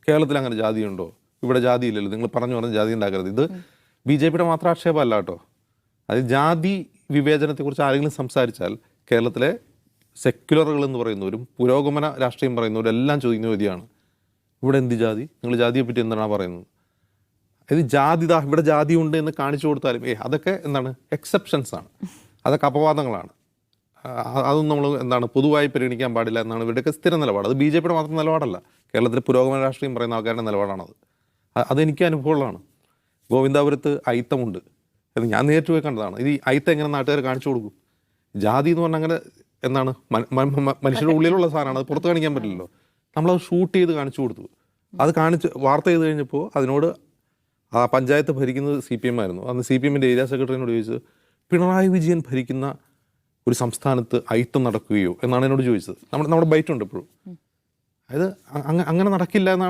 കേരളത്തിൽ അങ്ങനെ ജാതിയുണ്ടോ? ഇവിടെ ജാതി ഇല്ലല്ലോ, നിങ്ങൾ പറഞ്ഞ ജാതി ഉണ്ടാക്കരുത്. ഇത് BJPയുടെ മാത്രം ആക്ഷേപമല്ല കേട്ടോ. അത് ജാതി വിവേചനത്തെക്കുറിച്ച് ആരെങ്കിലും സംസാരിച്ചാൽ കേരളത്തിലെ സെക്യുലറുകൾ എന്ന് പറയുന്നവരും പുരോഗമന രാഷ്ട്രീയം പറയുന്നവരും എല്ലാം ചോദിക്കുന്ന ചോദ്യമാണ്, ഇവിടെ എന്ത് ജാതി, നിങ്ങൾ ജാതിയെ പറ്റി എന്താണ് പറയുന്നത്? ഇത് ജാതി ഇവിടെ ജാതി ഉണ്ട് എന്ന് കാണിച്ചു കൊടുത്താലും അതൊക്കെ എന്താണ് എക്സെപ്ഷൻസ് ആണ്, അതൊക്കെ അപവാദങ്ങളാണ്. അതൊന്നും നമ്മൾ എന്താണ് പൊതുവായി പരിഗണിക്കാൻ പാടില്ല എന്നാണ് ഇവരുടെയൊക്കെ സ്ഥിര നിലപാട്. അത് BJPയുടെ മാത്രം നിലപാടല്ല, കേരളത്തിലെ പുരോഗമന രാഷ്ട്രീയം പറയുന്ന ആൾക്കാരുടെ നിലപാടാണത്. അതെനിക്ക് അനുഭവമുള്ളതാണ്. ഗോവിന്ദാപുരത്ത് അയിത്തമുണ്ട് എന്ന് ഞാൻ നേരിട്ട് പോയി കണ്ടതാണ്. ഇത് അയിത്തം എങ്ങനെ നാട്ടുകാർ കാണിച്ചു കൊടുക്കും? ജാതി എന്ന് പറഞ്ഞാൽ അങ്ങനെ എന്താണ് മനുഷ്യരുടെ ഉള്ളിലുള്ള സാധനമാണ്, അത് പുറത്ത് കാണിക്കാൻ പറ്റില്ലല്ലോ. നമ്മളത് ഷൂട്ട് ചെയ്ത് കാണിച്ചു കൊടുത്തു. അത് കാണിച്ച് വാർത്ത ചെയ്ത് കഴിഞ്ഞപ്പോൾ അതിനോട് ആ പഞ്ചായത്ത് ഭരിക്കുന്നത് CPM ആയിരുന്നു. അന്ന് CPMൻ്റെ ഏരിയ സെക്രട്ടറിനോട് ചോദിച്ചത്, പിണറായി വിജയൻ ഭരിക്കുന്ന ഒരു സംസ്ഥാനത്ത് അയിത്തം നടക്കുകയോ എന്നാണ് എന്നോട് ചോദിച്ചത്. നമ്മുടെ ബൈറ്റുണ്ട് എപ്പോഴും. അതായത് അങ്ങനെ നടക്കില്ല എന്നാണ്